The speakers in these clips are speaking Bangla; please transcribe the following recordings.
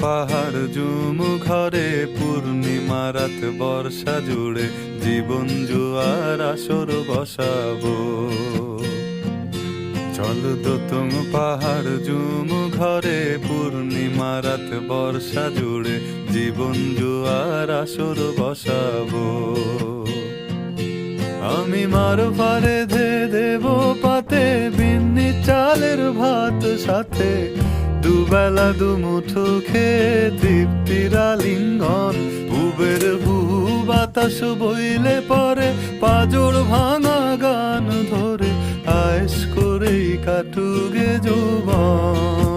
পাহাড় জুম ঘরে পূর্ণিমা রাত বর্ষা জুড়ে জীবন জুয়ার আসর বসাবো। চল দোতং পাহাড় জুম ঘরে পূর্ণিমা রাত বর্ষা জুড়ে জীবন জুয়ার আসর বসাবো। আমি মার পারে ধে দেব পাতে বিন্নি চালের ভাত সাথে দুবেলা দুমুঠো খেয়ে তৃপ্তির আলিঙ্গন। উবের বুহু বাতাস বইলে পরে পাজর ভাঙা গান ধরে আয়েশ করেই কাটুগে যৌবন।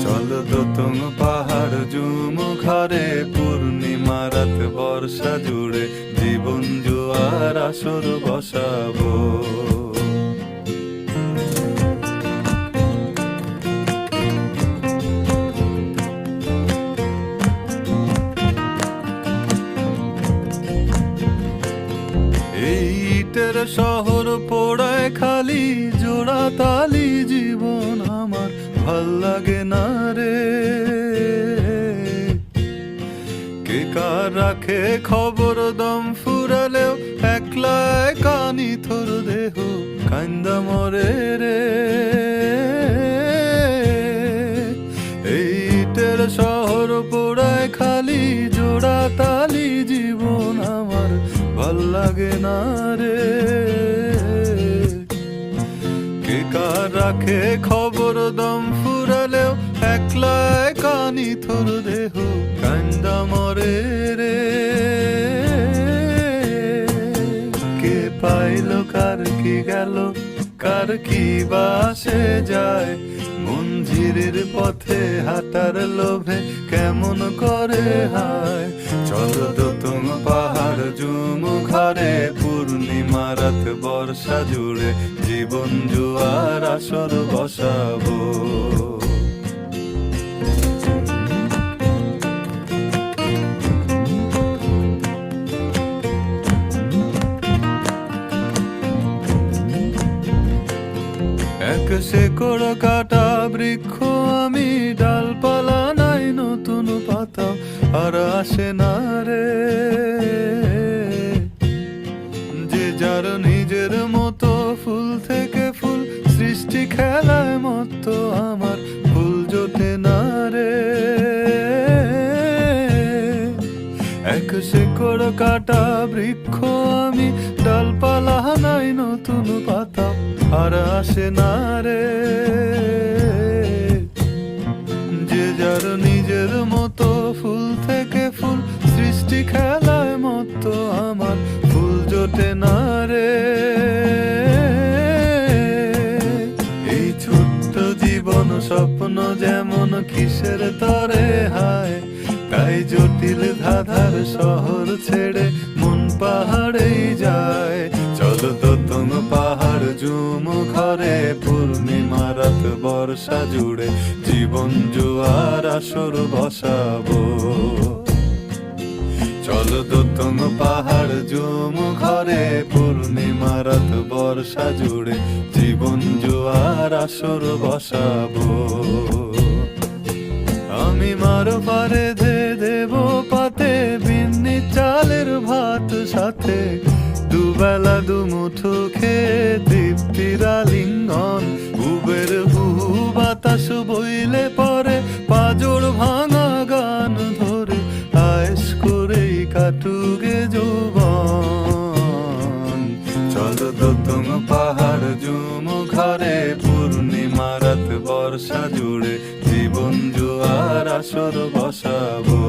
চল দোতং পাহাড় জুম ঘরে পূর্ণিমা রাত বর্ষা জুড়ে জীবন জুয়ার আসর বসাবো। ইটের শহর পোড়ায় খালি জোড়া তালি জীবন আমার ভাল লাগে না রে। কে কার রাখে খবর দম ফুরালেও একলা কানি থর দেহ কান্দা মরে রে। ইটের শহর পোড়ায় খালি জোড়া তালি জীবন আমার ভাল লাগে না রে। কে কার রাখে খবর দম ফুরালেও একলা কানি থর দেহ কান্দা মরে রে। কে পাইল কার কি গেল কার কি বাসে যায় মঞ্জিরের পথে হাঁটার লোভে কেমন করে হায়। চল দোতং পাহাড় জুম ঘরে পূর্ণিমা রাত বর্ষা জুড়ে জীবন জুয়ার আসর বসাবো। এক শেকড় কাটা বৃক্ষ আমি, ডালপালা নাই নতুন পাতা আর আসে না রে। যে যার নিজের মতো ফুল থেকে ফুল সৃষ্টি খেলায় মত আমার ফুল জোটে না রে। এক শেকড় কাটা বৃক্ষ আমি, ডালপালা নাই নতুন পাতা আর আসে না রে। যে যার নিজের মতো ফুল থেকে ফুল সৃষ্টি খেলায় মতো আমার ফুল জোটে না রে। এই ছোট্ট জীবন স্বপ্ন যেমন কিসের তরে হায়, তাই জটিল ধাঁধার শহর ছেড়ে মন পাহাড়েই যায়। চল দোতং পাহাড় জুম ঘরে পূর্ণিমা রাত বর্ষা জুড়ে জীবন জুয়ার আসর বসাবো। চল দোতং পাহাড় জুম ঘরে পূর্ণিমা রাত বর্ষা জুড়ে জীবন জুয়ার আসর বসাবো। আমি মার পারে ধে দেব পাতে বিন্নি চালের ভাত সাথে দুবেলা দুমুঠো খেয়ে তৃপ্তির আলিঙ্গন। উবের বুহু বাতাস বইলে পরে পাজর ভাঙা গান ধরে আয়েশ করেই কাটুগে যৌবন। চল দোতং পাহাড় জুম ঘরে পূর্ণিমা রাত বর্ষা জুড়ে জীবন জুয়ার আসর বসাবো।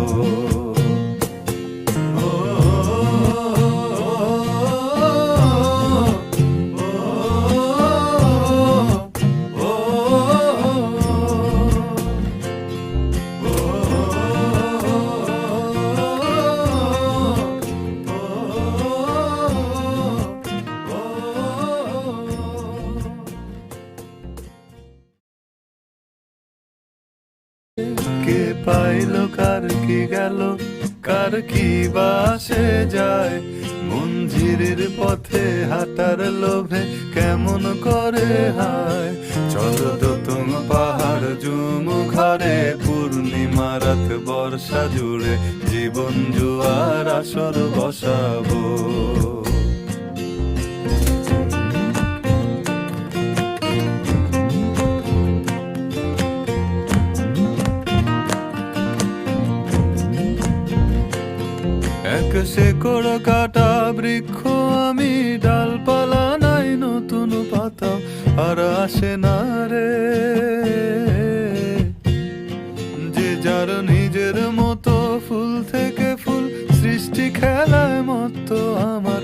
পাইলো কার কি গেল, কার কি বাসে যায়। মঞ্জিরের পথে হাঁটার লোভে কেমন করে হায়। চলো দোতম পাহাড় জুমু ঘরে, পূর্ণিমা রাত বর্ষা জুড়ে জীবন জুয়ার আসর বসাবো। এক শেকড় কাটা বৃক্ষ আমি, ডালপালা নাই নতুন পাতা আর আসে না রে। যে যার নিজের মতো ফুল থেকে ফুল, সৃষ্টি খেলায় মত্ত আমার